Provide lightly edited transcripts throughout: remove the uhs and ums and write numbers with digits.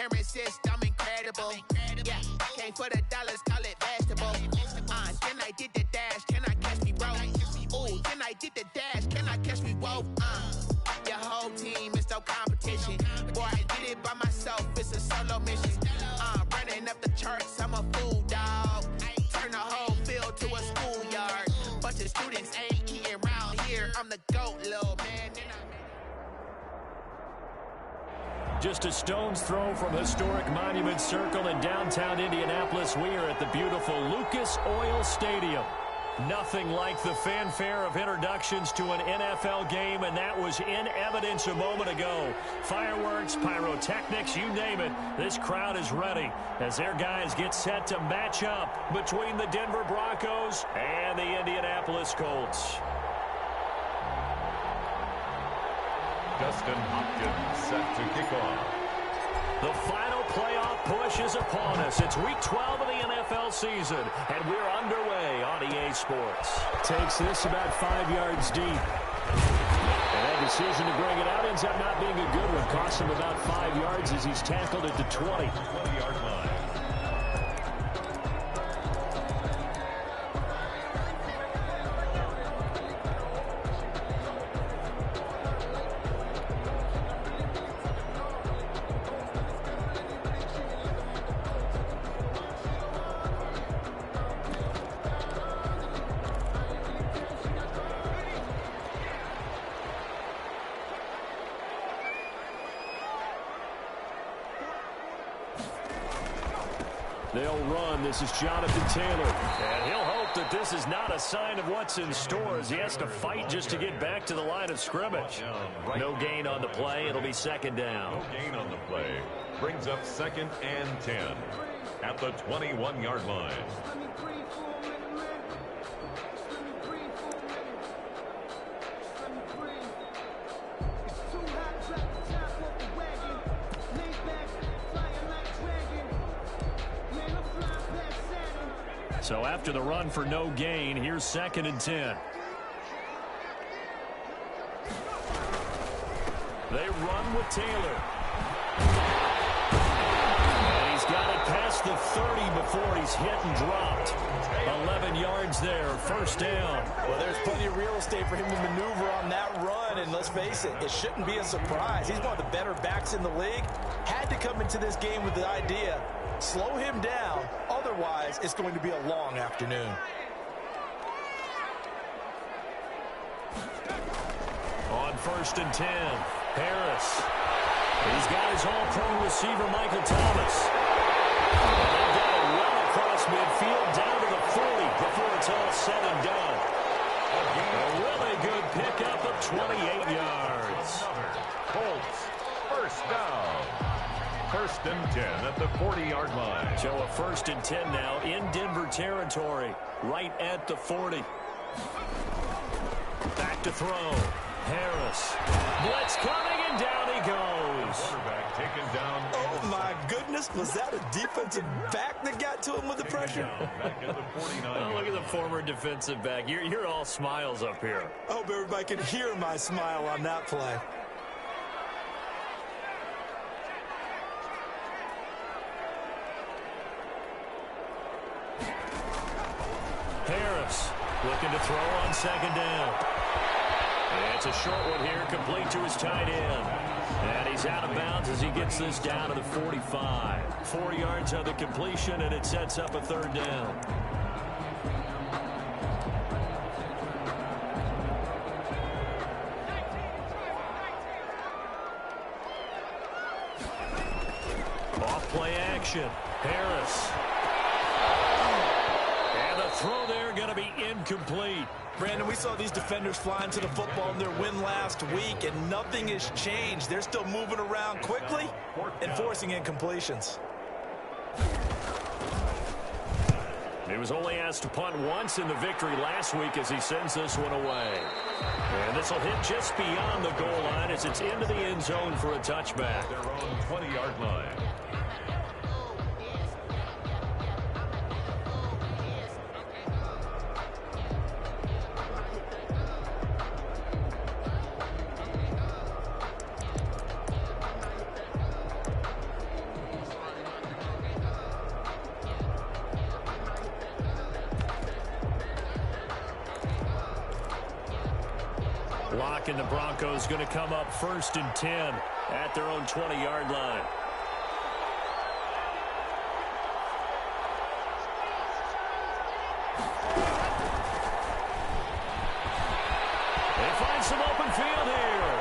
parents insist I'm incredible. Yeah, came for the dollars, call it vegetable. Then I did the dash, can I catch me, bro? Ooh, then I did the dash, can I catch me, whoa? Your whole team is no competition. Boy, I did it by myself, it's a solo mission. Running up the charts, I'm a fool, dog. Turn the whole field to a schoolyard. Bunch of students ain't eating round here. I'm the GOAT, little man. Just a stone's throw from historic Monument Circle in downtown Indianapolis. We are at the beautiful Lucas Oil Stadium. Nothing like the fanfare of introductions to an NFL game, and that was in evidence a moment ago. Fireworks, pyrotechnics, you name it. This crowd is ready as their guys get set to match up between the Denver Broncos and the Indianapolis Colts. Dustin Hopkins set to kick off. The final playoff push is upon us. It's week 12 of the NFL season, and we're underway on EA Sports. Takes this about 5 yards deep. And that decision to bring it out ends up not being a good one. Costs him about 5 yards as he's tackled at the 20. 20-yard line. They'll run. This is Jonathan Taylor. And he'll hope that this is not a sign of what's in store as he has to fight just to get back to the line of scrimmage. No gain on the play. It'll be second down. No gain on the play. Brings up 2nd and 10 at the 21-yard line. So after the run for no gain, here's 2nd and 10. They run with Taylor. And he's got it past the 30 before he's hit and dropped. 11 yards there, first down. Well, there's plenty of real estate for him to maneuver on that run, and let's face it, it shouldn't be a surprise. He's one of the better backs in the league. Had to come into this game with the idea, slow him down, otherwise it's going to be a long afternoon. On 1st and 10, Harris. He's got his all-pro receiver, Michael Thomas. And they've got it well across midfield, down to the 40 before it's all said and done. A really good pickup of 28 yards. Colts, first down. 1st and 10 at the 40-yard line. So a 1st and 10 now in Denver territory, right at the 40. Back to throw. Harris. Blitz coming, and down he goes. Quarterback taken down. Oh, my goodness. Was that a defensive back that got to him with the pressure? Back at the 49. Oh, look at the former defensive back. You're all smiles up here. I hope everybody can hear my smile on that play. Harris looking to throw on 2nd down. And it's a short one here, complete to his tight end. And he's out of bounds as he gets this down to the 45. 4 yards on the completion, and it sets up a 3rd down. Off play action. Harris. And the throw there going to be incomplete. Brandon, we saw these defenders flying to the football in their win last week, and nothing has changed. They're still moving around quickly and forcing incompletions. He was only asked to punt once in the victory last week as he sends this one away. And this will hit just beyond the goal line as it's into the end zone for a touchback. Their own 20-yard line. Clock and the Broncos going to come up 1st and 10 at their own 20-yard line. They find some open field here.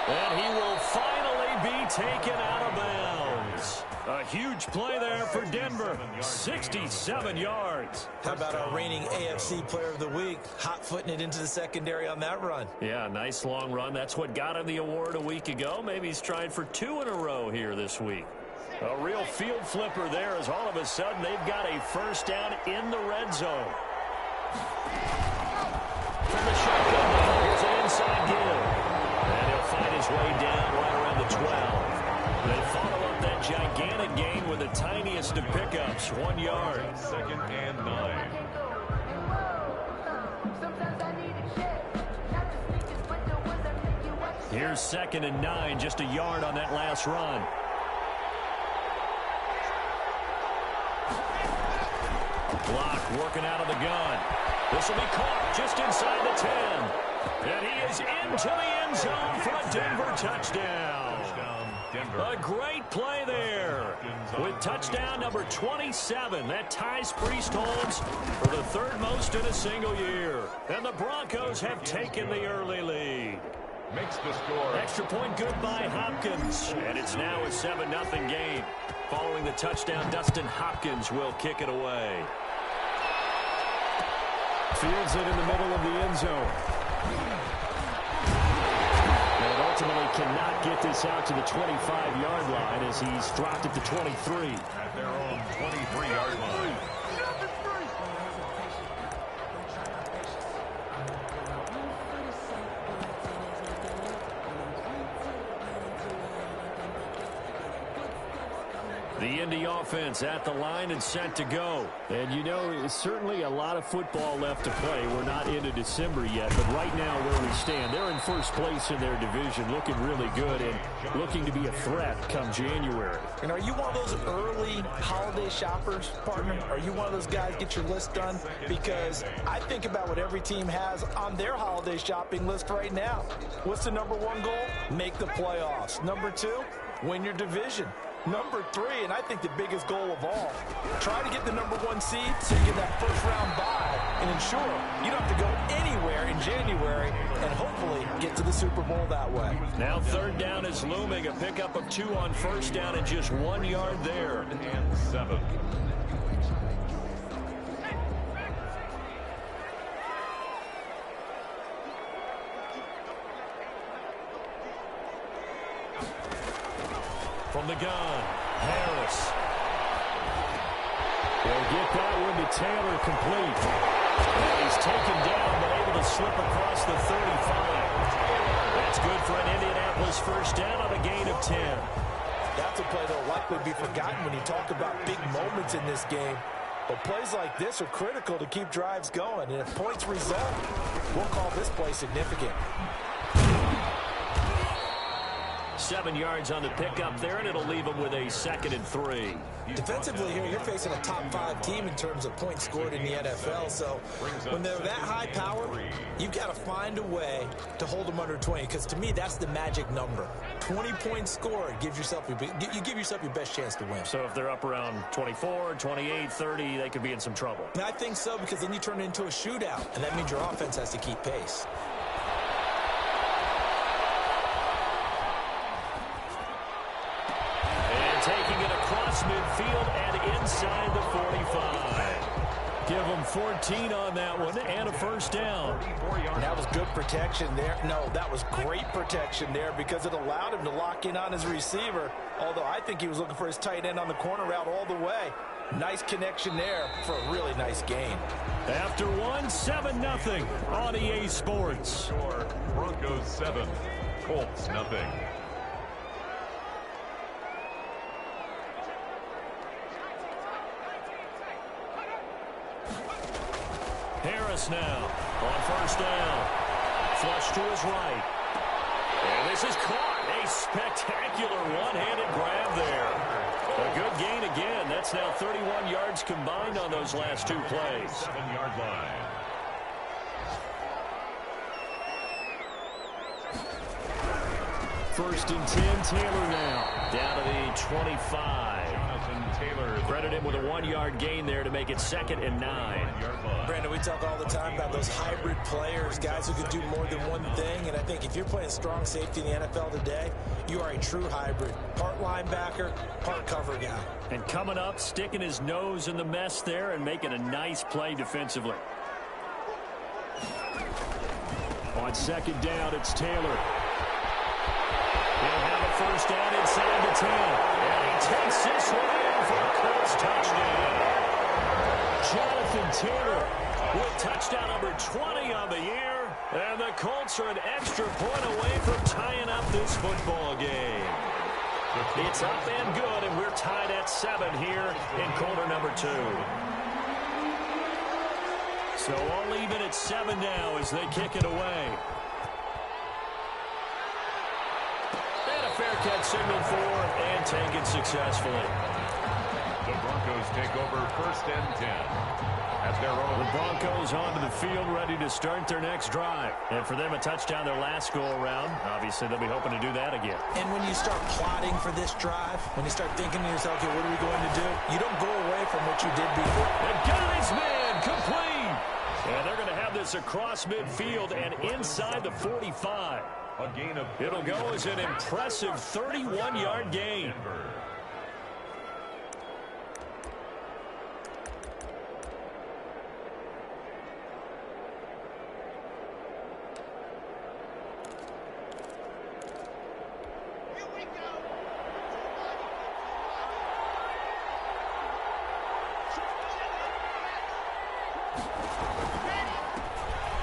And he will finally be taken out of bounds. A huge play there for Denver. 67 yards. How about our reigning AFC Player of the Week, hot-footing it into the secondary on that run? Yeah, nice long run. That's what got him the award a week ago. Maybe he's trying for 2 in a row here this week. A real field flipper there as all of a sudden they've got a first down in the red zone. From the shotgun, here's an inside give. And he'll find his way down right around the 12. They follow up that gigantic gain with the tiniest of pickups, 1 yard. 2nd and 9. Here's 2nd and 9, just a yard on that last run. Block working out of the gun. This will be caught just inside the 10. And he is into the end zone for a Denver touchdown. A great play there. With touchdown number 27. That ties Priest-Holmes for the 3rd most in a single year. And the Broncos have taken the early lead. Makes the score. Extra point good by Hopkins. And it's now a 7-0 game. Following the touchdown, Dustin Hopkins will kick it away. Fields it in the middle of the end zone. And ultimately cannot get this out to the 25-yard line as he's dropped it to 23. At their own 23-yard line. The Indy offense at the line and set to go. And, you know, it's certainly a lot of football left to play. We're not into December yet, but right now where we stand, they're in first place in their division, looking really good and looking to be a threat come January. And are you one of those early holiday shoppers, partner? Are you one of those guys get your list done? Because I think about what every team has on their holiday shopping list right now. What's the number 1 goal? Make the playoffs. Number 2, win your division. Number 3, and I think the biggest goal of all, try to get the number 1 seed so you get that first-round bye and ensure you don't have to go anywhere in January and hopefully get to the Super Bowl that way. Now 3rd down is looming. A pickup of 2 on 1st down and just 1 yard there. And 7. From the gun, Harris. They'll get that one to Taylor complete. And he's taken down but able to slip across the 35. That's good for an Indianapolis first down on a gain of 10. That's a play that will likely be forgotten when you talk about big moments in this game. But plays like this are critical to keep drives going. And if points result, we'll call this play significant. 7 yards on the pickup there, and it'll leave them with a 2nd and 3. Defensively here, you're facing a top 5 team in terms of points scored in the NFL. So when they're that high power, you've got to find a way to hold them under 20. Because to me, that's the magic number. 20 points scored gives yourself you give yourself your best chance to win. So if they're up around 24, 28, 30, they could be in some trouble. And I think so, because then you turn it into a shootout, and that means your offense has to keep pace. Taking it across midfield and inside the 45. Give them 14 on that one and a first down. And that was good protection there. No, that was great protection there because it allowed him to lock in on his receiver, although I think he was looking for his tight end on the corner route all the way. Nice connection there for a really nice gain. After 7-0 on EA Sports. Broncos 7, Colts nothing. Harris now on first down. Flush to his right. And this is caught. A spectacular one-handed grab there. A good gain again. That's now 31 yards combined on those last two plays. 7-yard line. First and 10, Taylor now. Down to the 25. Jonathan Taylor. Credit him with a 1-yard gain there to make it 2nd and 9. Brandon, we talk all the time about those hybrid players, guys who can do more than one thing. And I think if you're playing strong safety in the NFL today, you are a true hybrid. Part linebacker, part cover guy. And coming up, sticking his nose in the mess there and making a nice play defensively. On 2nd down, it's Taylor. He'll have a first down inside the 10. And he takes this one in for a Colts touchdown. Jonathan Taylor with touchdown number 20 on the year. And the Colts are an extra point away from tying up this football game. It's up and good, and we're tied at 7 here in quarter number 2. So all even at 7 now as they kick it away. Fair catch signal for and taken successfully. The Broncos take over 1st and 10 at their own. The Broncos onto the field ready to start their next drive. And for them, a touchdown their last go-around. Obviously, they'll be hoping to do that again. And when you start plotting for this drive, when you start thinking to yourself, okay, what are we going to do? You don't go away from what you did before. And got his man complete. And they're going to have this across midfield and inside the 45. A gain of It'll go as an impressive 31-yard gain.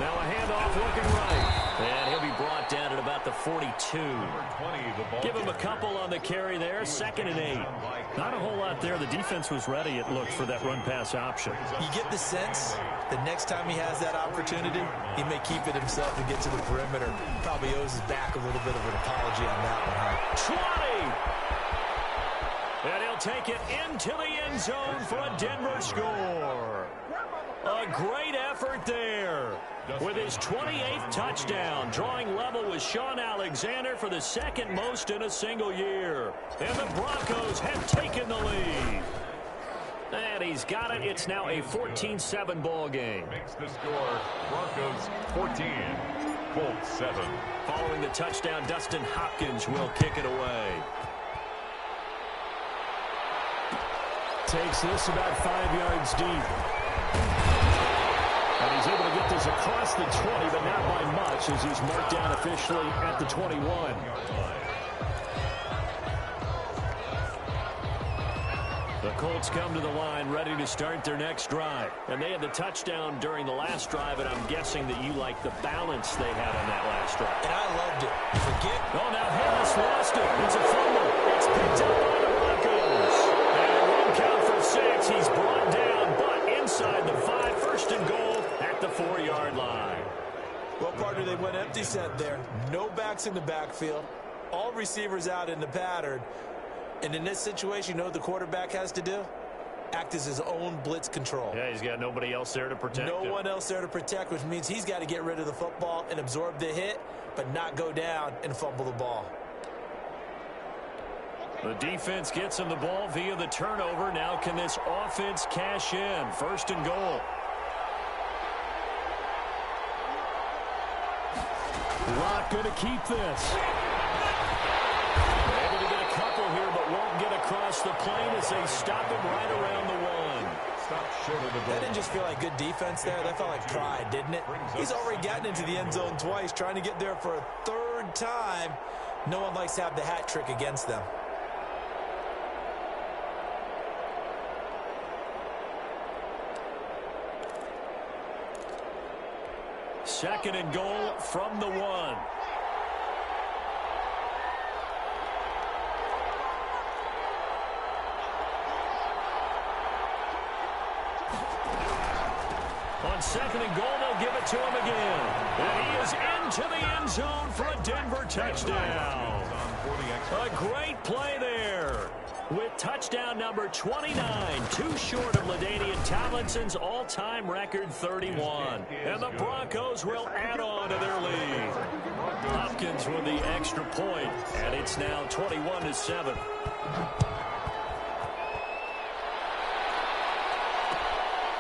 Now a handoff looking right. And he'll be brought down at about the 42. Give him a couple on the carry there. 2nd and 8. Not a whole lot there. The defense was ready, it looked, for that run-pass option. You get the sense that next time he has that opportunity, he may keep it himself and get to the perimeter. Probably owes his back a little bit of an apology on that one, huh? 20! And he'll take it into the end zone for a Denver score. A great effort there. With his 28th touchdown, drawing level with Sean Alexander for the 2nd most in a single year. And the Broncos have taken the lead. And he's got it. It's now a 14-7 ball game. Makes the score Broncos 14, Colts 7. Following the touchdown, Dustin Hopkins will kick it away. Takes this about 5 yards deep. And he's able to get this across the 20, but not by much as he's marked down officially at the 21. The Colts come to the line ready to start their next drive. And they had the touchdown during the last drive, and I'm guessing that you like the balance they had on that last drive. And I loved it. Oh, now Harris lost it. It's a fumble. It's picked up by the Broncos. And one count for 6. He's brought down, but inside the 5. 1st and goal at the 4-yard line. Well, partner, they went empty set there. No backs in the backfield. All receivers out in the pattern. And in this situation, you know what the quarterback has to do? Act as his own blitz control. Yeah, he's got nobody else there to protect him. No one else there to protect, which means he's got to get rid of the football and absorb the hit, but not go down and fumble the ball. The defense gets him the ball via the turnover. Now can this offense cash in? 1st and goal. Locke going to keep this. Able to get a couple here, but won't get across the plane as they stop him right around the 1. Stop short of the goal. That didn't just feel like good defense there. That felt like pride, didn't it? He's already gotten into the end zone twice, trying to get there for a 3rd time. No one likes to have the hat trick against them. Second and goal from the 1. On 2nd and goal, they'll give it to him again. And he is into the end zone for a Denver touchdown. A great play there. with touchdown number 29, too short of LaDainian Tomlinson's all-time record 31. And the Broncos will add on to their lead. Hopkins with the extra point, and it's now 21-7.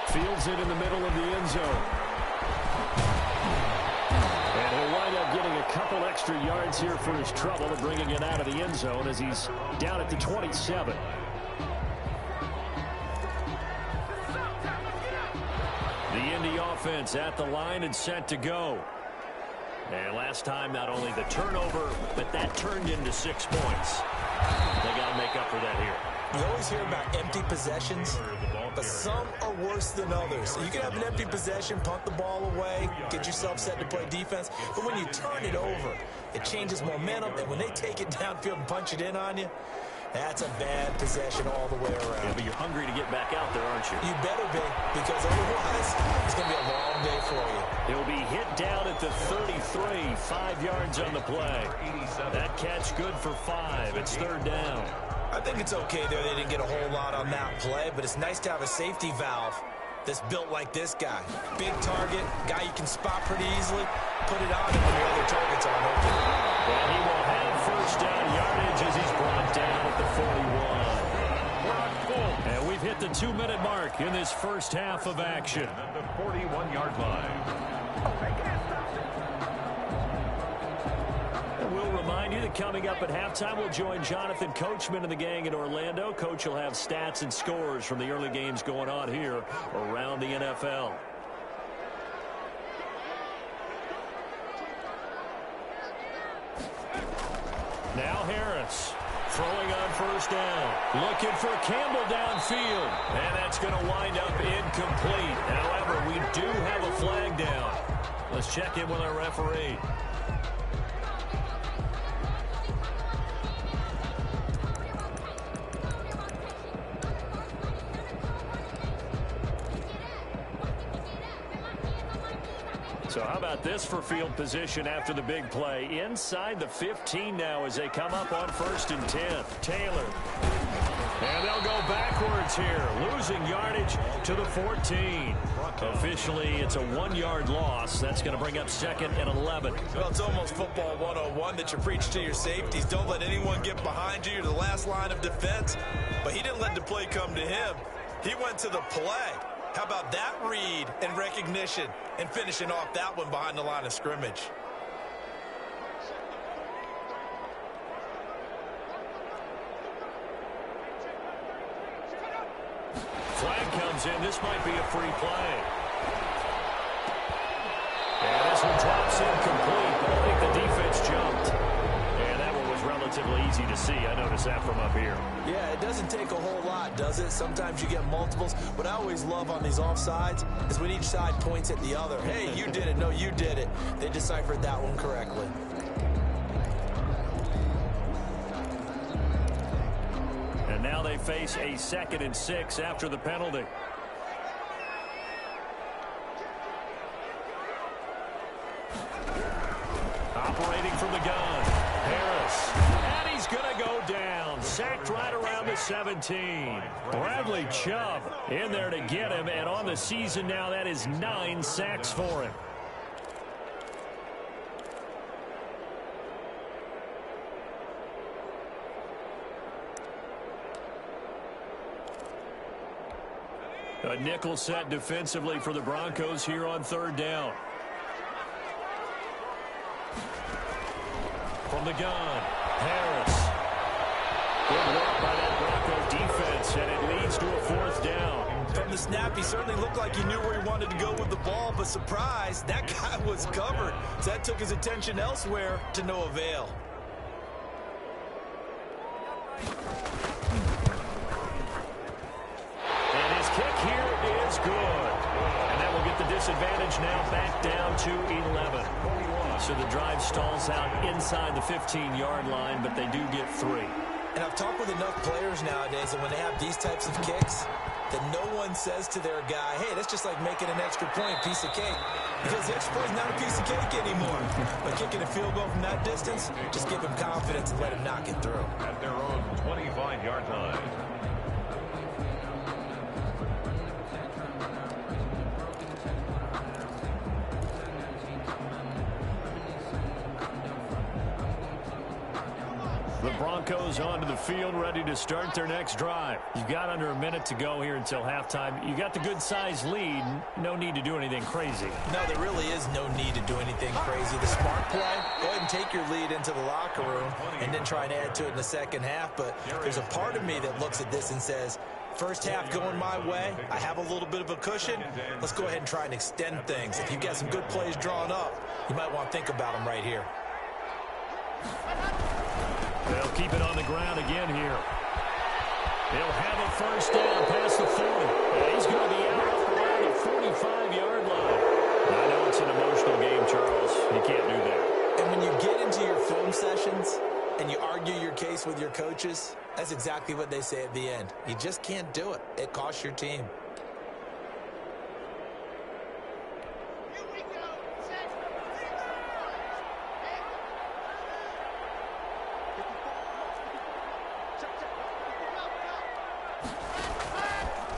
Fields it in the middle of the end zone. And he'll wind up getting a couple extra yards here for his trouble of bringing it out of the end zone as he's down at the 27. The Indy offense at the line and set to go. And last time, not only the turnover, but that turned into 6 points. They got to make up for that here. You always hear about empty possessions, but some are worse than others. You can have an empty possession, punt the ball away, get yourself set to play defense, but when you turn it over, it changes momentum, and when they take it downfield and punch it in on you, that's a bad possession all the way around. Yeah, but you're hungry to get back out there, aren't you? You better be, because otherwise, it's going to be a long day for you. He'll be hit down at the 33, 5 yards on the play. That catch good for 5. It's third down. I think it's okay there. They didn't get a whole lot on that play, but it's nice to have a safety valve that's built like this guy. Big target, guy you can spot pretty easily. Put it on him when your other targets aren't open. And he will have first down yardage as he's brought down at the 41. And we've hit the 2-minute mark in this first half of action. At the 41-yard line. We'll remind you that coming up at halftime, we'll join Jonathan Coachman and the gang in Orlando. Coach will have stats and scores from the early games going on here around the NFL. Now Harris throwing on first down. Looking for Campbell downfield. And that's going to wind up incomplete. However, we do have a flag down. Let's check in with our referee. So how about this for field position after the big play? Inside the 15 now as they come up on 1st and 10. Taylor. And they'll go backwards here. Losing yardage to the 14. Officially, it's a 1-yard loss. That's going to bring up 2nd and 11. Well, it's almost football 101 that you preach to your safeties. Don't let anyone get behind you. You're the last line of defense. But he didn't let the play come to him. He went to the play. How about that read and recognition and finishing off that one behind the line of scrimmage? Flag comes in. This might be a free play. And this one drops incomplete, but I think the defense jumped. And that one was relatively easy to see. I noticed that from up here. Yeah, it doesn't take a whole lot, does it? Sometimes you get multiples. What I always love on these offsides is when each side points at the other. Hey, you did it. No, you did it. They deciphered that one correctly. And now they face a 2nd and 6 after the penalty. Operating from the gun, Harris. And he's going to go down. Sacked right around the 17. Bradley Chubb in there to get him. And on the season now, that is 9 sacks for him. A nickel set defensively for the Broncos here on 3rd down. From the gun, Harris. Good work by that Bronco defense, and it leads to a 4th down. From the snap, he certainly looked like he knew where he wanted to go with the ball, but surprise, that guy was covered. So that took his attention elsewhere to no avail. And his kick here is good. And that will get the disadvantage now back down to 11. So the drive stalls out inside the 15-yard line, but they do get 3. And I've talked with enough players nowadays that when they have these types of kicks, that no one says to their guy, hey, that's just like making an extra point, piece of cake. Because the extra point is not a piece of cake anymore. But kicking a field goal from that distance, just give him confidence and let him knock it through. At their own 25-yard line. The Broncos onto the field, ready to start their next drive. You've got under a minute to go here until halftime. You got the good-sized lead. No need to do anything crazy. No, there really is no need to do anything crazy. The smart play, go ahead and take your lead into the locker room and then try and add to it in the second half. But there's a part of me that looks at this and says, first half going my way, I have a little bit of a cushion. Let's go ahead and try and extend things. If you've got some good plays drawn up, you might want to think about them right here. They'll keep it on the ground again here. He'll have a first down past the 40. And he's going to be out around the 45-yard line. I know it's an emotional game, Charles. You can't do that. And when you get into your film sessions and you argue your case with your coaches, that's exactly what they say at the end. You just can't do it. It costs your team.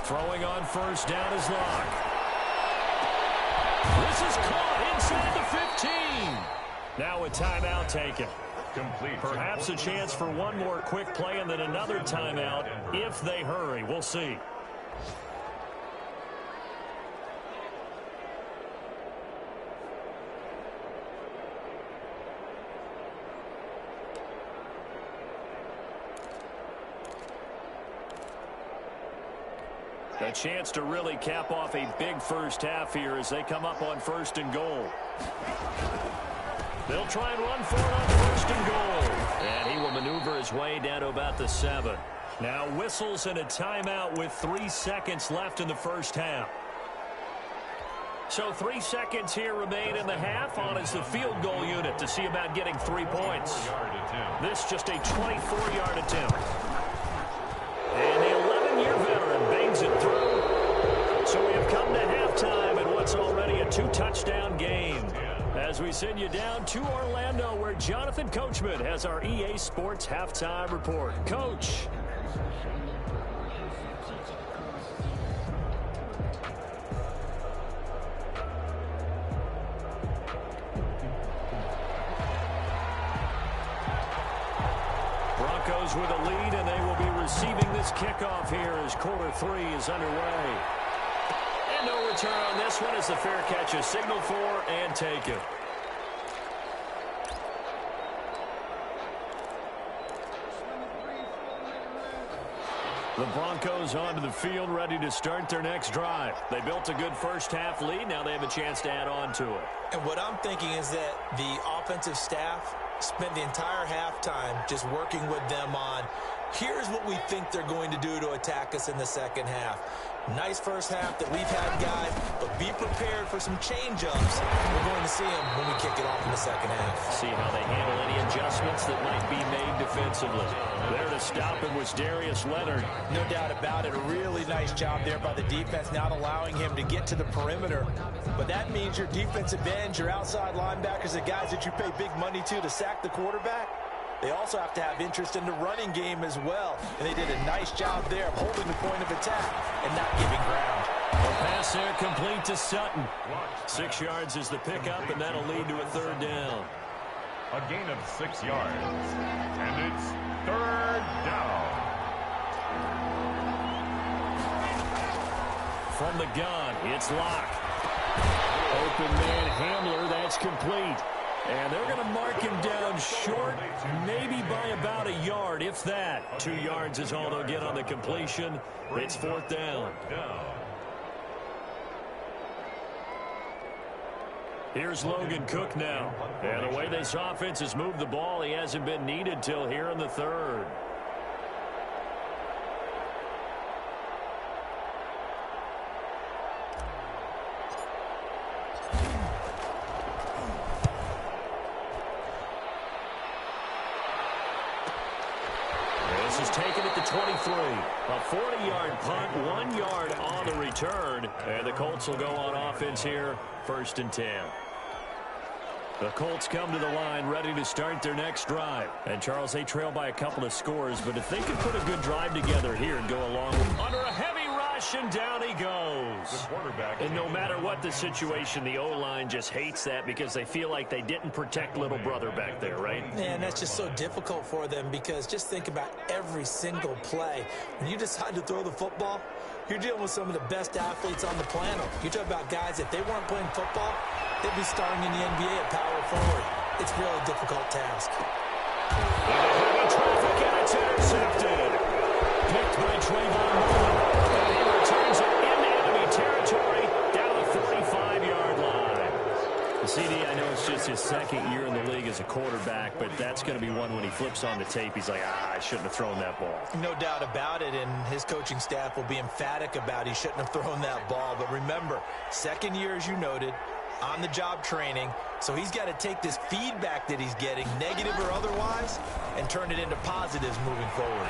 Throwing on first down is Locke. This is caught inside the 15. Now a timeout taken. Complete. Perhaps a chance for one more quick play and then another timeout if they hurry. We'll see. A chance to really cap off a big first half here as they come up on first and goal. They'll try and run for it on first and goal. And he will maneuver his way down to about the 7. Now whistles and a timeout with 3 seconds left in the first half. So 3 seconds here remain in the half on as the field goal unit to see about getting 3 points. This just a 24-yard attempt. And the 11-year veteran bangs it through. So we have come to halftime in what's already a 2-touchdown game. As we send you down to Orlando, where Jonathan Coachman has our EA Sports Halftime Report. Coach. Broncos with a lead, and they will be receiving this kickoff here as quarter 3 is underway. And no return on this one as the fair catch is signaled for and taken. The Broncos onto the field, ready to start their next drive. They built a good first half lead. Now they have a chance to add on to it. And what I'm thinking is that the offensive staff spent the entire halftime just working with them on, here's what we think they're going to do to attack us in the second half. Nice first half that we've had, guys, but be prepared for some change-ups. We're going to see them when we kick it off in the second half. See how they handle any adjustments that might be made defensively. There to stop it was Darius Leonard. No doubt about it. A really nice job there by the defense, not allowing him to get to the perimeter. But that means your defensive ends, your outside linebackers, the guys that you pay big money to sack the quarterback, they also have to have interest in the running game as well. And they did a nice job there of holding the point of attack and not giving ground. A pass there complete to Sutton. 6 yards is the pickup, and that'll lead to a third down. A gain of 6 yards. And it's third down. From the gun, it's Locke. Open man Hamler, that's complete. And they're going to mark him down short, maybe by about a yard, if that. 2 yards is all they'll get on the completion. It's fourth down. Here's Logan Cook now. And the way this offense has moved the ball, he hasn't been needed till here in the third. This is taken at the 23. A 40-yard punt, 1 yard on the return. And the Colts will go on offense here, 1st and 10. The Colts come to the line ready to start their next drive. And, Charles, they trail by a couple of scores, but if they can put a good drive together here and go along under a heavy rush, and down he goes. And no matter what the situation, the O-line just hates that because they feel like they didn't protect little brother back there, right? And that's just so difficult for them because just think about every single play. When you decide to throw the football, you're dealing with some of the best athletes on the planet. You talk about guys, if they weren't playing football, they'd be starting in the NBA at power forward. It's a really difficult task. Heavy traffic, and it's intercepted. Picked by Trayvon Mullen. And he returns it into enemy territory down the 45-yard line. The CD, I know it's just his 2nd year in the league as a quarterback, but that's going to be one when he flips on the tape. He's like, I shouldn't have thrown that ball. No doubt about it, and his coaching staff will be emphatic about he shouldn't have thrown that ball. But remember, 2nd year, as you noted, on-the-job training, so he's got to take this feedback that he's getting, negative or otherwise, and turn it into positives moving forward.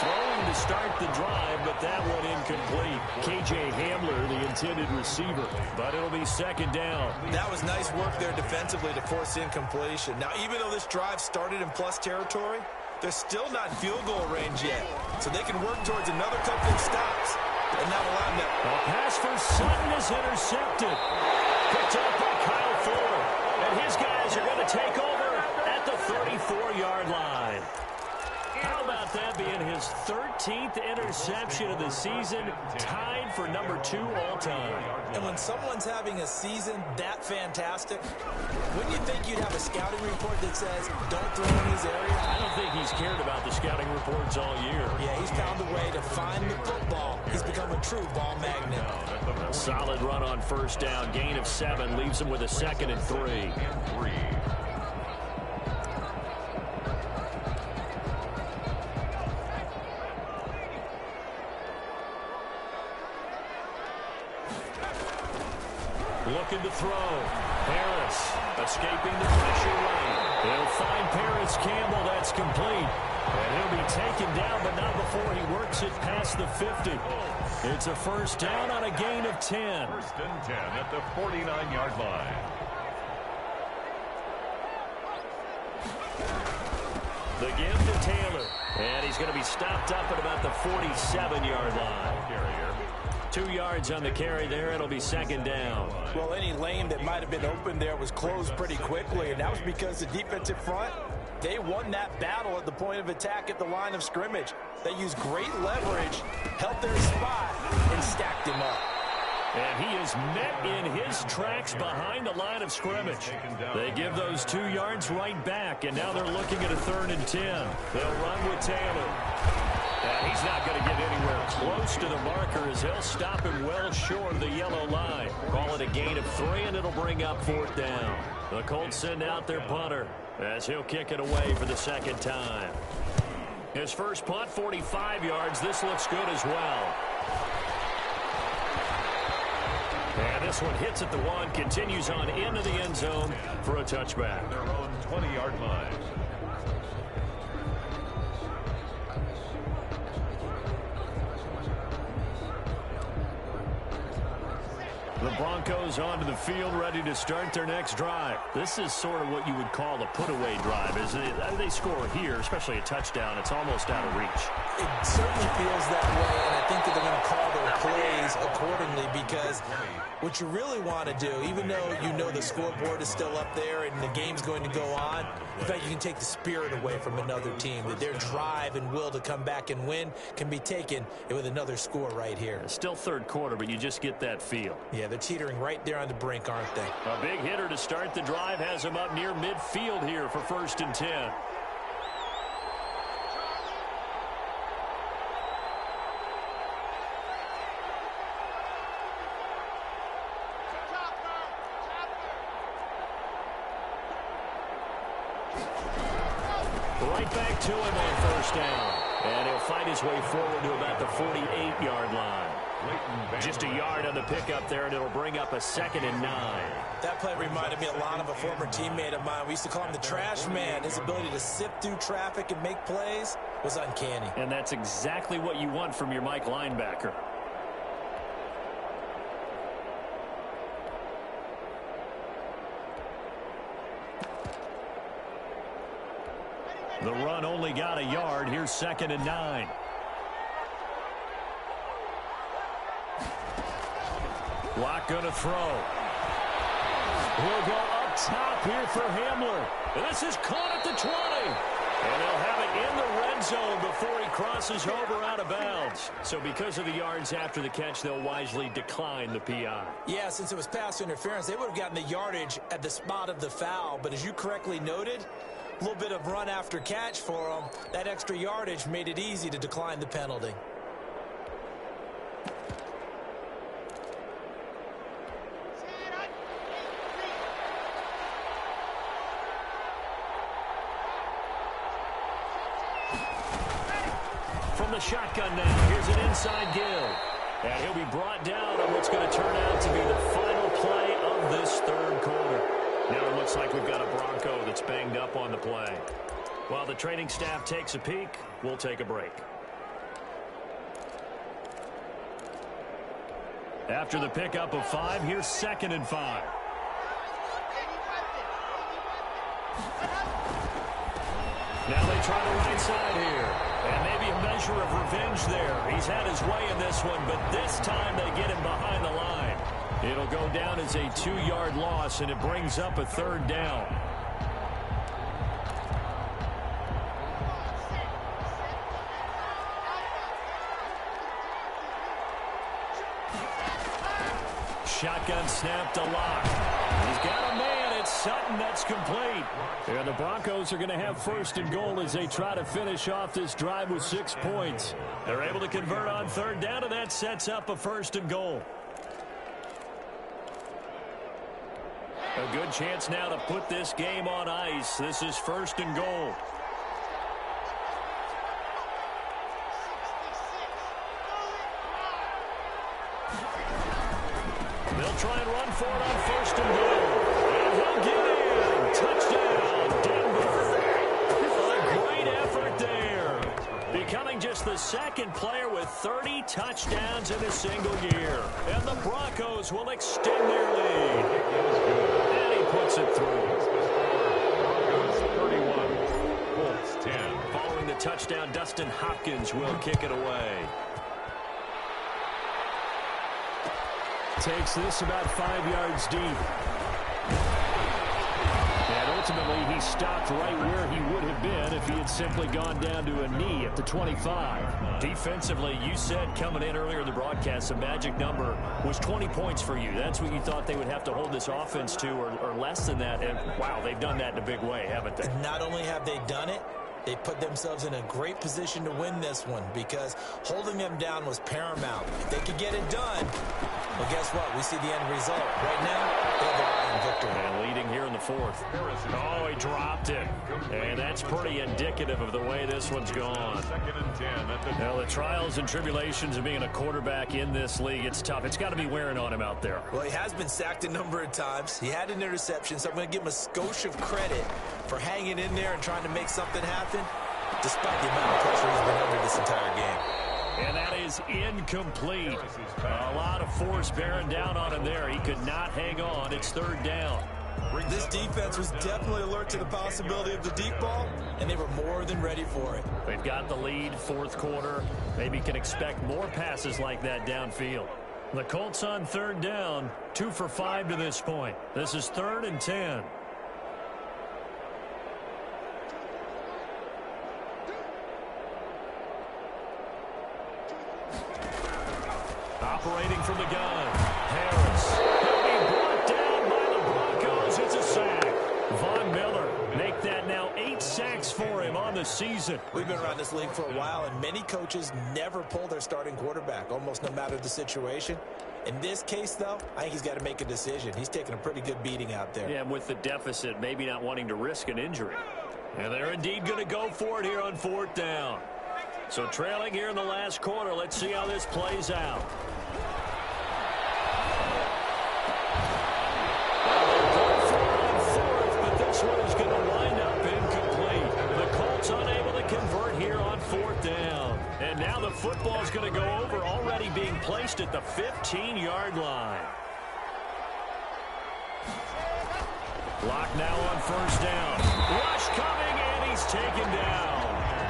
Throwing to start the drive, but that one incomplete. K.J. Hamler, the intended receiver, but it'll be 2nd down. That was nice work there defensively to force incompletion. Now, even though this drive started in plus territory, they're still not in field goal range yet, so they can work towards another couple of stops. And now allow them to... A pass for Sutton is intercepted. Picked up by Kyle Ford. And his guys are going to take over at the 34-yard line. How about that being his 13th interception of the season, tied for number 2 all-time. And when someone's having a season that fantastic, wouldn't you think you'd have a scouting report that says, don't throw in his area? I don't think he's cared about the scouting reports all year. Yeah, he's found a way to find the football. He's become a true ball magnet. A solid run on 1st down. Gain of 7 leaves him with a 2nd and 3. Looking to throw. Harris escaping the pressure right. He'll find Paris Campbell. That's complete. And he'll be taken down, but not before he works it past the 50. It's a 1st down on a gain of 10. 1st and 10 at the 49-yard line. The give to Taylor. And he's going to be stopped up at about the 47-yard line. Carrier. 2 yards on the carry there. It'll be 2nd down. Well, any lane that might have been open there was closed pretty quickly, and that was because the defensive front, they won that battle at the point of attack at the line of scrimmage. They used great leverage, held their spot, and stacked him up. And he is met in his tracks behind the line of scrimmage. They give those 2 yards right back, and now they're looking at a 3rd and 10. They'll run with Taylor. And he's not going to get anywhere close to the marker as he'll stop him well short of the yellow line. Call it a gain of 3, and it'll bring up 4th down. The Colts send out their punter as he'll kick it away for the 2nd time. His first punt, 45 yards. This looks good as well. And this one hits at the 1, continues on into the end zone for a touchback. Their own 20-yard line. The Broncos onto the field, ready to start their next drive. This is sort of what you would call a put-away drive, isn't it? They score here, especially a touchdown. It's almost out of reach. It certainly feels that way, and I think that they're going to call their plays accordingly because what you really want to do, even though you know the scoreboard is still up there and the game's going to go on, in fact, you can take the spirit away from another team, that their drive and will to come back and win can be taken with another score right here. It's still 3rd quarter, but you just get that feel. Yeah, they're teetering right there on the brink, aren't they? A big hitter to start the drive has him up near midfield here for 1st and 10. Right back to him on 1st down. And he'll fight his way forward to about the 48-yard line. Just a yard on the pickup there, and it'll bring up a 2nd and 9. That play reminded me a lot of a former teammate of mine. We used to call him the trash man. His ability to sift through traffic and make plays was uncanny. And that's exactly what you want from your Mike linebacker. The run only got a yard. Here's 2nd and 9. Lock going to throw. He'll go up top here for Hamler. And this is caught at the 20. And they'll have it in the red zone before he crosses over out of bounds. So because of the yards after the catch, they'll wisely decline the PI. Yeah, since it was pass interference, they would have gotten the yardage at the spot of the foul. But as you correctly noted, a little bit of run after catch for them. That extra yardage made it easy to decline the penalty. From the shotgun now, here's an inside give. And he'll be brought down on what's going to turn out to be the final play of this third quarter. Now it looks like we've got a Bronco that's banged up on the play. While the training staff takes a peek, we'll take a break. After the pickup of 5, here's 2nd and 5. Now they try the right side here. And maybe a measure of revenge there. He's had his way in this one, but this time they get him behind the line. It'll go down as a 2-yard loss, and it brings up a 3rd down. Shotgun snap to Lock. He's got a man. It's Sutton. That's complete. And the Broncos are going to have 1st and goal as they try to finish off this drive with 6 points. They're able to convert on 3rd down, and that sets up a 1st and goal. A good chance now to put this game on ice. This is 1st and goal. They'll try and run for it on 1st and goal. And he'll get in. Touchdown, Denver. A great effort there. Becoming just the 2nd player with 30 touchdowns in a single year. And the Broncos will extend their lead. And he puts it through. Broncos 31, Colts 10. Following the touchdown, Dustin Hopkins will kick it away. Takes this about 5 yards deep. And ultimately, he stopped right where he would have been if he had simply gone down to a knee at the 25. Defensively, you said coming in earlier in the broadcast, the magic number was 20 points for you. That's what you thought they would have to hold this offense to, or less than that. And, wow, they've done that in a big way, haven't they? Not only have they done it, they put themselves in a great position to win this one because holding them down was paramount. If they could get it done, well, guess what? We see the end result. Right now, they have a line victory. And leading here in the 4th. Oh, he dropped it. And that's pretty indicative of the way this one's gone. 2nd and 10. Now, the trials and tribulations of being a quarterback in this league, it's tough. It's got to be wearing on him out there. Well, he has been sacked a number of times. He had an interception, so I'm going to give him a skosh of credit for hanging in there and trying to make something happen, despite the amount of pressure he's been under this entire game. And that is incomplete. A lot of force bearing down on him there. He could not hang on. It's 3rd down. This defense was definitely alert to the possibility of the deep ball, and they were more than ready for it. They've got the lead, 4th quarter. Maybe can expect more passes like that downfield. The Colts on 3rd down, 2 for 5 to this point. This is 3rd and 10. Operating from the gun, Harris. He'll be brought down by the Broncos. It's a sack. Von Miller make that now 8 sacks for him on the season. We've been around this league for a while, and many coaches never pull their starting quarterback, almost no matter the situation. In this case, though, I think he's got to make a decision. He's taking a pretty good beating out there. Yeah, with the deficit, maybe not wanting to risk an injury. And they're indeed going to go for it here on 4th down. So trailing here in the last quarter. Let's see how this plays out. But this one is going to wind up incomplete. The Colts unable to convert here on 4th down. And now the football is going to go over, already being placed at the 15-yard line. Clock now on 1st down. Rush coming, and he's taken down.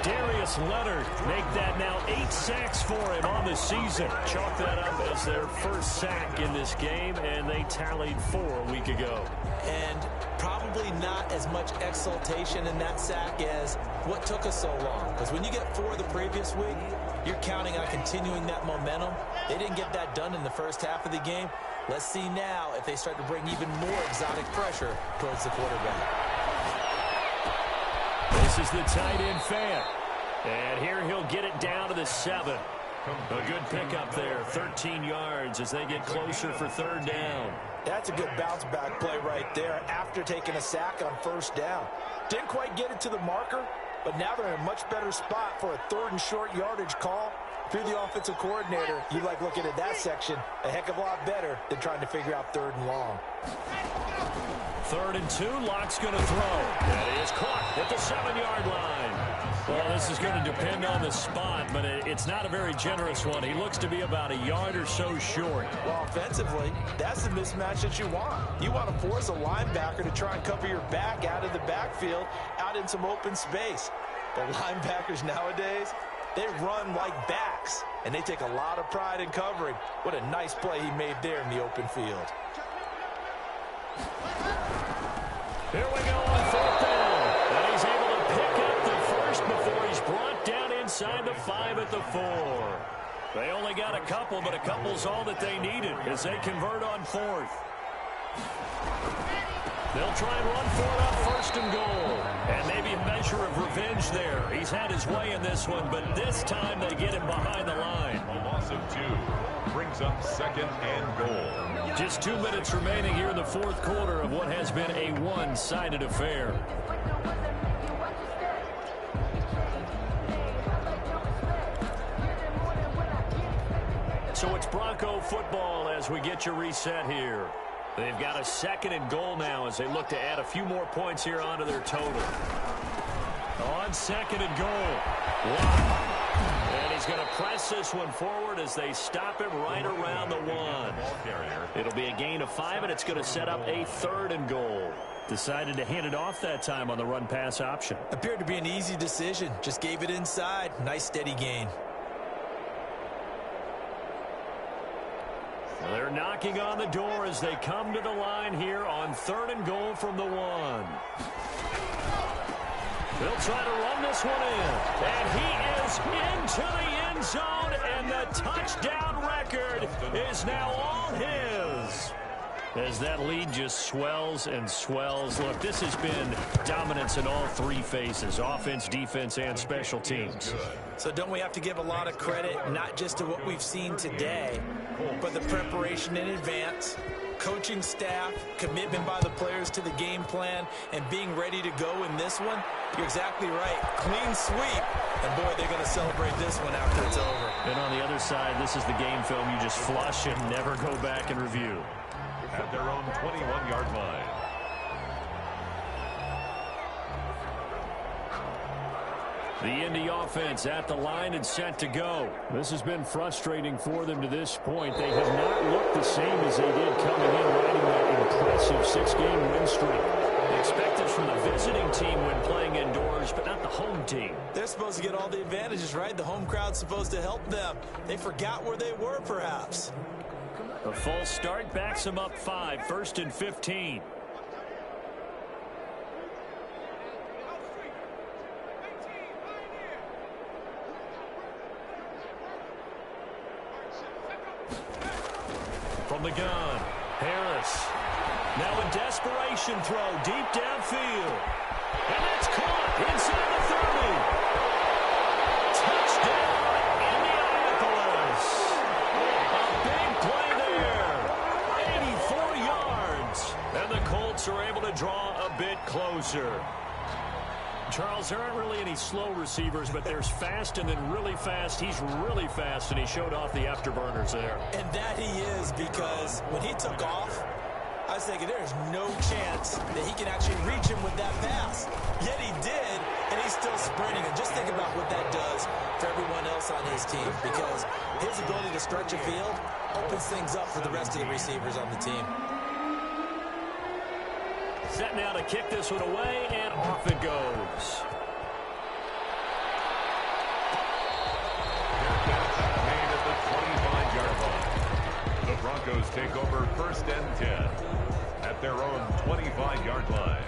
Darius Leonard make that now 8 sacks for him on the season. Chalk that up as their first sack in this game, and they tallied 4 a week ago. And probably not as much exultation in that sack as what took us so long. Because when you get 4 the previous week, you're counting on continuing that momentum. They didn't get that done in the first half of the game. Let's see now if they start to bring even more exotic pressure towards the quarterback. This is the tight end fan. And here he'll get it down to the 7. A good pickup there, 13 yards as they get closer for 3rd down. That's a good bounce back play right there after taking a sack on 1st down. Didn't quite get it to the marker, but now they're in a much better spot for a 3rd and short yardage call. If you're the offensive coordinator, you like looking at that section a heck of a lot better than trying to figure out 3rd and long. 3rd and 2, Locke's going to throw. That is caught at the 7-yard line. Well, this is going to depend on the spot, but it's not a very generous one. He looks to be about a yard or so short. Well, offensively, that's the mismatch that you want. You want to force a linebacker to try and cover your back out of the backfield, out in some open space. But linebackers nowadays, they run like backs, and they take a lot of pride in covering. What a nice play he made there in the open field. Here we go on 4th down. And he's able to pick up the first before he's brought down inside the 5 at the 4. They only got a couple, but a couple's all that they needed as they convert on 4th. They'll try and run for it on 1st and goal. And maybe a measure of revenge there. He's had his way in this one, but this time they get him behind the line. A loss of 2 brings up 2nd and goal. Just 2 minutes remaining here in the 4th quarter of what has been a one-sided affair. So it's Bronco football as we get you reset here. They've got a 2nd and goal now as they look to add a few more points here onto their total. On 2nd and goal. Wow. And he's going to press this one forward as they stop him right around the 1. It'll be a gain of 5, and it's going to set up a 3rd and goal. Decided to hand it off that time on the run-pass option. Appeared to be an easy decision. Just gave it inside. Nice, steady gain. Well, they're knocking on the door as they come to the line here on 3rd and goal from the 1. They'll try to run this one in. And he is into the end zone, and the touchdown record is now all his. As that lead just swells and swells. Look, this has been dominance in all 3 phases, offense, defense, and special teams. So don't we have to give a lot of credit, not just to what we've seen today, but the preparation in advance, coaching staff, commitment by the players to the game plan, and being ready to go in this one? You're exactly right. Clean sweep. And, boy, they're going to celebrate this one after it's over. And on the other side, this is the game film you just flush and never go back and review. At their own 21-yard line. The Indy offense at the line and set to go. This has been frustrating for them to this point. They have not looked the same as they did coming in, riding that impressive 6-game win streak. Expect this from the visiting team when playing indoors, but not the home team. They're supposed to get all the advantages, right? The home crowd's supposed to help them. They forgot where they were, perhaps. A false start backs them up 5, 1st and 15. From the gun, Harris. Now a desperation throw deep downfield. And that's caught inside the 30. Touchdown, Indianapolis. A big play there. 84 yards. And the Colts are able to draw a bit closer. Charles, there aren't really any slow receivers, but there's fast and then really fast. He's really fast, and he showed off the afterburners there. And that he is, because when he took off, I was thinking there's no chance that he can actually reach him with that pass. Yet he did, and he's still sprinting. And just think about what that does for everyone else on his team, because his ability to stretch a field opens things up for the rest of the receivers on the team. Set now to kick this one away, and off it goes. Made at the 25-yard line. The Broncos take over 1st and 10 at their own 25-yard line.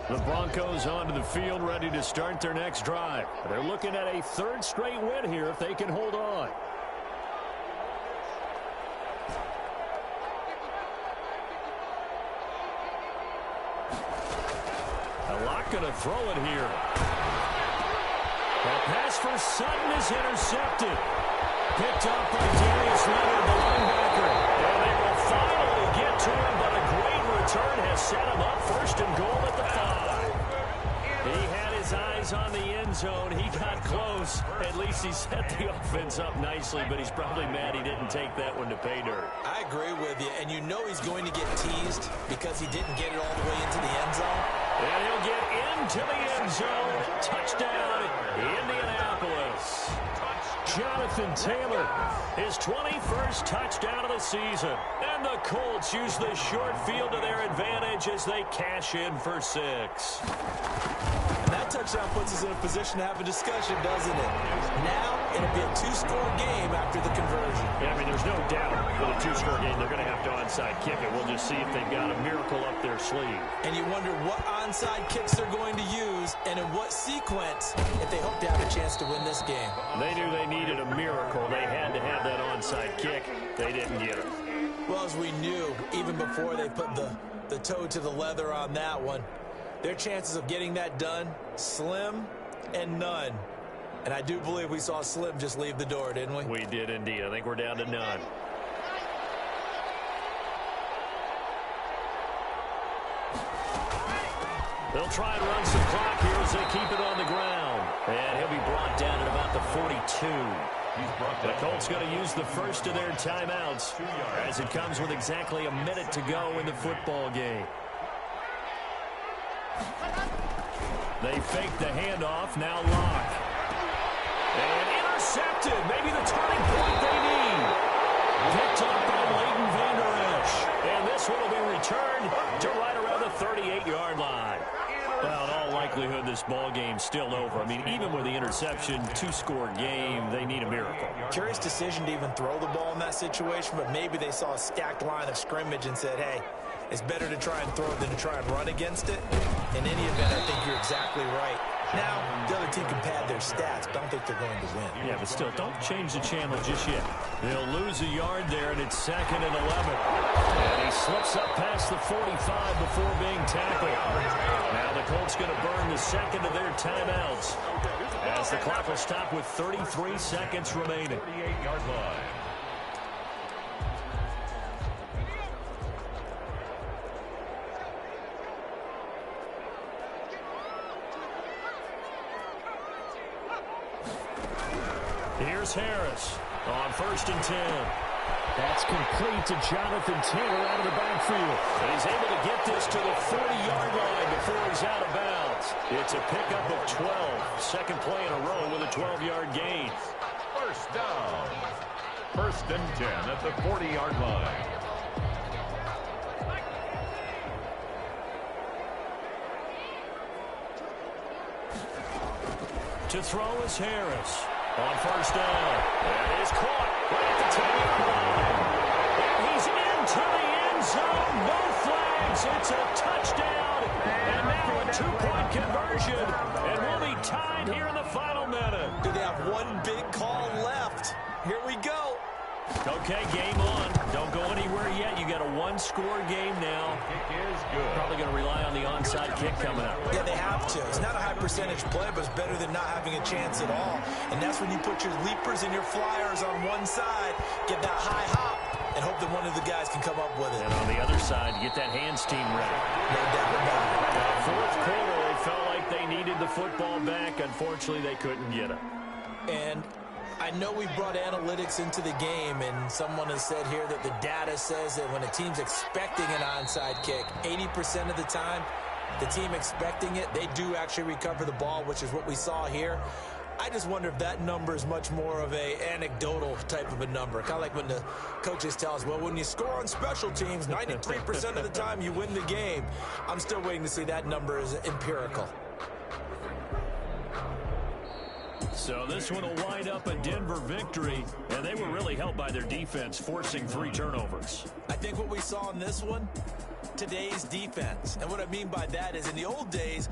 The Broncos onto the field, ready to start their next drive. They're looking at a 3rd straight win here if they can hold on. Going to throw it here. That pass for Sutton is intercepted. Picked up by Darius Leonard, the linebacker. And they will finally get to him, but a great return has set him up 1st and goal at the 5. He had his eyes on the end zone. He got close. At least he set the offense up nicely, but he's probably mad he didn't take that one to pay dirt. I agree with you, and you know he's going to get teased because he didn't get it all the way into the end zone. And he'll get into the end zone. Touchdown, Indianapolis. Jonathan Taylor, his 21st touchdown of the season. And the Colts use the short field to their advantage as they cash in for 6. And that touchdown puts us in a position to have a discussion, doesn't it? Now, it'll be a 2-score game after the conversion. Yeah, I mean, there's no doubt with a 2-score game, they're going to have to onside kick it. We'll just see if they've got a miracle up their sleeve. And you wonder what onside kicks they're going to use and in what sequence if they hope to have a chance to win this game. They knew they needed a miracle. They had to have that onside kick. They didn't get it. Well, as we knew, even before they put the toe to the leather on that one, their chances of getting that done, slim and none. And I do believe we saw Slim just leave the door, didn't we? We did indeed. I think we're down to none. They'll try and run some clock here as they keep it on the ground. And he'll be brought down at about the 42. The Colts going to use the first of their timeouts as it comes with exactly a minute to go in the football game. They fake the handoff, now Locke. And intercepted, maybe the turning point they need. Picked up by Leighton Vander Esch. And this one will be returned to right around the 38-yard line. Well, in all likelihood, this ball game's still over. I mean, even with the interception, 2-score game, they need a miracle. Curious decision to even throw the ball in that situation, but maybe they saw a stacked line of scrimmage and said, hey, it's better to try and throw it than to try and run against it. In any event, I think you're exactly right. Now, the other team can pad their stats, but I don't think they're going to win. Yeah, but still, don't change the channel just yet. They'll lose a yard there, and it's 2nd and 11. And he slips up past the 45 before being tackled. Now the Colts going to burn the 2nd of their timeouts as the clock will stop with 33 seconds remaining. 38-yard line. Here's Harris on 1st and 10. That's complete to Jonathan Taylor out of the backfield. And he's able to get this to the 40-yard line before he's out of bounds. It's a pickup of 12. Second play in a row with a 12-yard gain. 1st down. 1st and 10 at the 40-yard line. To throw is Harris. On 1st down. And he's caught right at the 10-yard line. And he's into the end zone. No flags. It's a touchdown. And now a 2-point conversion. And we'll be tied here in the final minute. Do they have one big call left? Here we go. Okay, game on. Don't go anywhere yet. You got a 1-score game now. Kick is good. Probably going to rely on the onside kick coming up. Yeah, they have to. It's not a high percentage play, but it's better than not having a chance at all. And that's when you put your leapers and your flyers on one side, get that high hop, and hope that one of the guys can come up with it. And on the other side, get that hands team ready. No doubt about it. Fourth quarter, they felt like they needed the football back. Unfortunately, they couldn't get it. And I know we brought analytics into the game, and someone has said here that the data says that when a team's expecting an onside kick, 80% of the time, the team expecting it, they do actually recover the ball, which is what we saw here. I just wonder if that number is much more of a anecdotal type of a number. Kind of like when the coaches tell us, well, when you score on special teams, 93% of the time you win the game. I'm still waiting to see that number is empirical. So this one will wind up a Denver victory, and they were really helped by their defense, forcing 3 turnovers. I think what we saw in this one, today's defense. And what I mean by that is in the old days,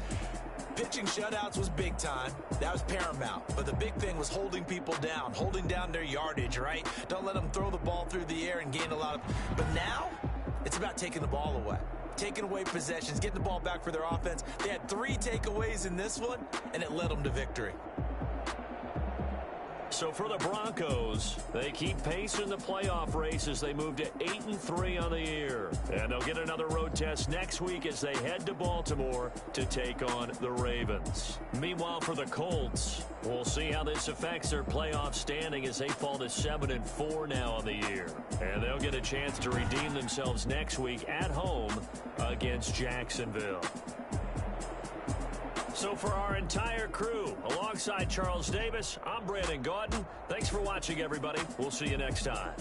pitching shutouts was big time. That was paramount. But the big thing was holding people down, holding down their yardage, right? Don't let them throw the ball through the air and gain a lot of... But now, it's about taking the ball away. Taking away possessions, getting the ball back for their offense. They had 3 takeaways in this one, and it led them to victory. So for the Broncos, they keep pace in the playoff race as they move to 8-3 on the year. And they'll get another road test next week as they head to Baltimore to take on the Ravens. Meanwhile, for the Colts, we'll see how this affects their playoff standing as they fall to 7-4 now on the year. And they'll get a chance to redeem themselves next week at home against Jacksonville. So for our entire crew, alongside Charles Davis, I'm Brandon Gaudin. Thanks for watching, everybody. We'll see you next time.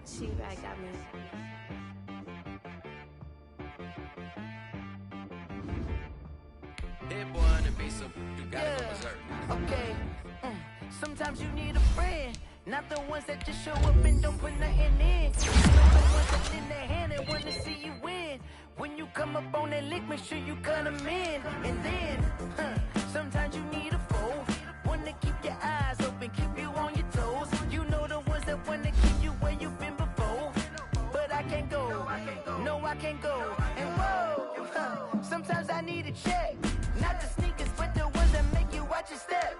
She back got me. Hit boy on the beat, so you gotta go berserk. Okay. Sometimes you need a friend, not the ones that just show up and don't put nothing in. You know the ones that lend their hand and wanna see you win. When you come up on that lick, make sure you cut them in. And then, sometimes you need a foe, one to keep your eyes open, keep you on your toes. You know the ones that wanna keep you where you've been before. But I can't go, no I can't go. And whoa, sometimes I need a check. Not the sneakers, but the ones that make you watch your step.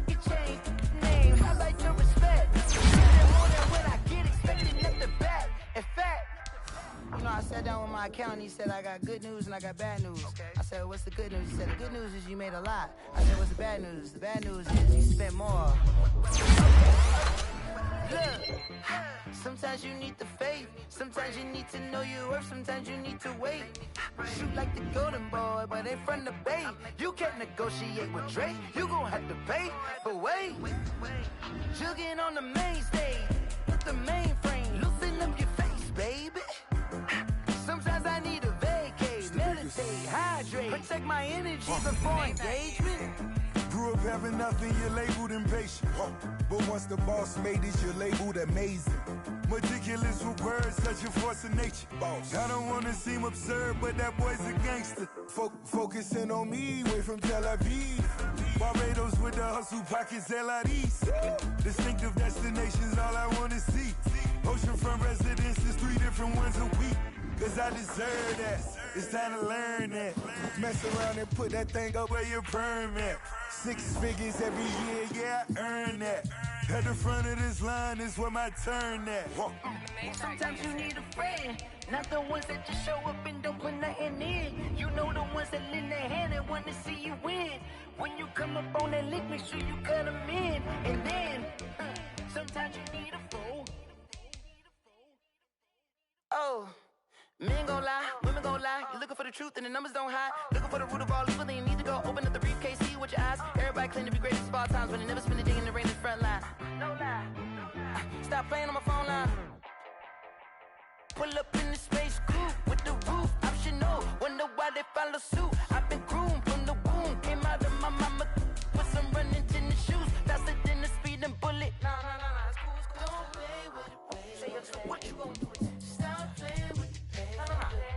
You change name, highlight your respect. Get it more than what I get expecting at the back. In fact, you know, I sat down with my accountant. He said, I got good news and I got bad news. I said, what's the good news? He said, the good news is you made a lot. I said, what's the bad news? The bad news is you spent more. Look, sometimes you need the faith. Sometimes you need to know your worth. Sometimes you need to wait. Shoot like the golden boy, but ain't from the bay. You can't negotiate with Drake. You gon' have to pay. But wait, jugging on the main stage with the mainframe. Loosen up your face, baby. Sometimes I need a vacate, meditate, hydrate, protect my energy before engagement. Grew up having nothing, you're labeled impatient. But once the boss made it, you're labeled amazing. Meticulous with words, such a force of nature. I don't wanna seem absurd, but that boy's a gangster. Focusing on me, way from Tel Aviv. Barbados with the hustle pockets, LIDs. Distinctive destinations, all I wanna see. Oceanfront residences, 3 different ones a week. Cause I deserve that, it's time to learn that. Mess around and put that thing up where your permit. 6 figures every year, yeah, I earn that. At the front of this line is where my turn at. Sometimes you need a friend, not the ones that just show up and don't put nothing in. You know the ones that lend their hand and want to see you win. When you come up on that lick, make sure you cut them in. And then, sometimes you need a foe. truth and the numbers don't hide. Looking for the root of all evil, then you need to go open up the briefcase, see with your eyes. Everybody claim to be greatest of all times, but they never spend a day in the rain in the front line. No lie. Stop playing on my phone line. Pull up in the space coupe with the roof optional. Wonder why they follow suit. I've been groomed from the womb. Came out of my mama with some running tennis shoes. Faster than the speeding bullet. Nah, it's cool, it's cool. Don't play with it, play. Say what you gon' do it. Stop playing with it, play. Nah.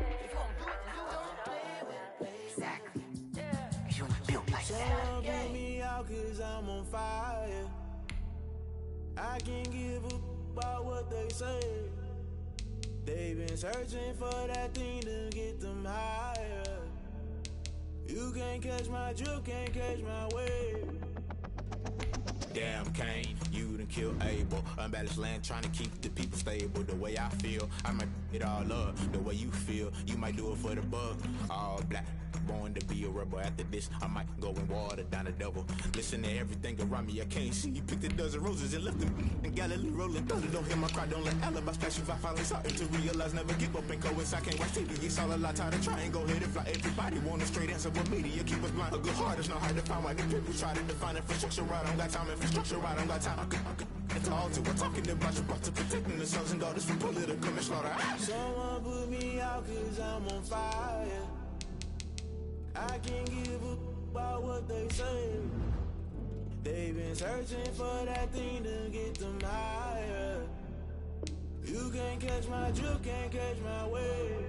If you gon' do it, then you don't play with it, play. Exactly. Yeah. You built like that. Someone put me out 'cause I'm on fire. I can't give up about what they say. They've been searching for that thing to get them higher. You can't catch my drift, can't catch my wave. Damn Kane, you done killed Abel. Unbalanced land, trying to keep the people stable. The way I feel, I might it all up. The way you feel, you might do it for the bug. All black, born to be a rebel. After this, I might go and water down the devil. Listen to everything around me, I can't see. You picked a dozen roses and left them in Galilee rolling thunder. Don't hear my cry, don't let alibi splash you. I finally starting to realize, never give up and coincide. Can't watch TV, it's all a lot. Tired of trying, go ahead and fly. Everybody want a straight answer, but media keep us blind. A good heart is not hard to find. Why the people try to define infrastructure right? I don't got time, infrastructure right? I don't got time. It's all to we're talking about you, about to protecting the sons and daughters from political and slaughter. Someone put me out 'cause I'm on fire. I can't give up about what they say. They've been searching for that thing to get them higher. You can't catch my drift, can't catch my wave.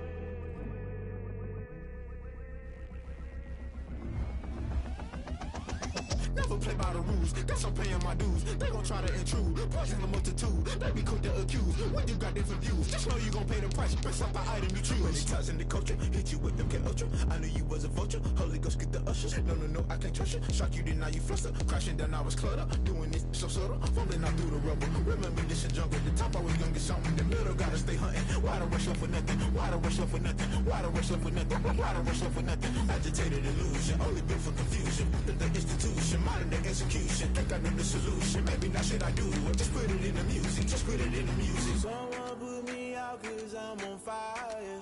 Never play by the rules, guess I'm paying my dues. They gon' try to intrude, poison the multitude. They be quick to accuse, when you got different views. Just know you gon' pay the price, press up the item you choose. Many times in the culture, hit you with them K Ultra. I knew you was a vulture, Holy Ghost get the ushers. No, I can't trust you. Shock you, then now you fluster. Crashing down, I was cluttered. Doing this so subtle, fumbling out through the rubble. Remember this is jungle, the top always gonna get something. In the middle, gotta stay hunting. Why the rush up for nothing? Why the rush up for nothing? Why the rush up for nothing? Why the rush up for nothing? Agitated illusion, only built for confusion. The institution, modern day execution. Think I know the solution, maybe not should I do it. Just put it in the music, just put it in the music. Someone put me out 'cause I'm on fire.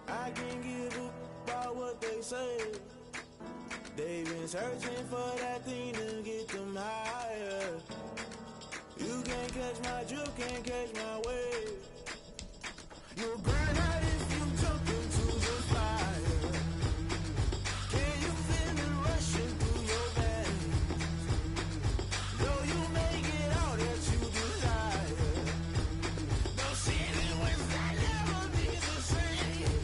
I can't give up about what they say. They've been searching for that thing to get them higher. You can't catch my drift, can't catch my wave. You'll burn out if you jump into the fire. Can you feel it rushing through your veins? Though you make it all that you desire. Those city winds that never be the same.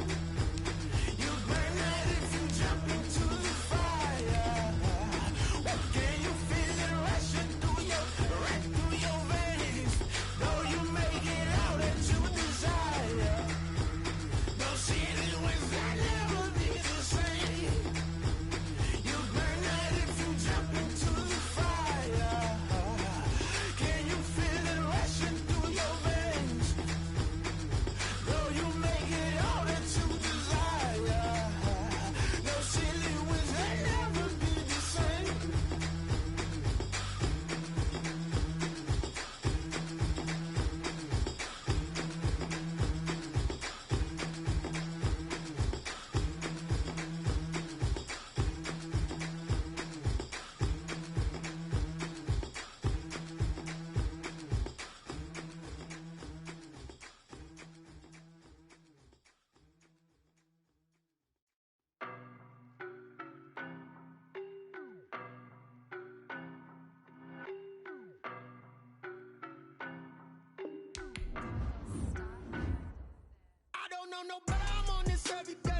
You burn out if you jump into the fire. Can you feel it rushing through your veins? Though you make it all that you desire. Those city winds that never be the same. You burn out if you jump into the fire. Can you feel it rushing through your veins? Though you make it all that you desire. Those silly winds that never be the same. I don't know nobody, I'm on this every day.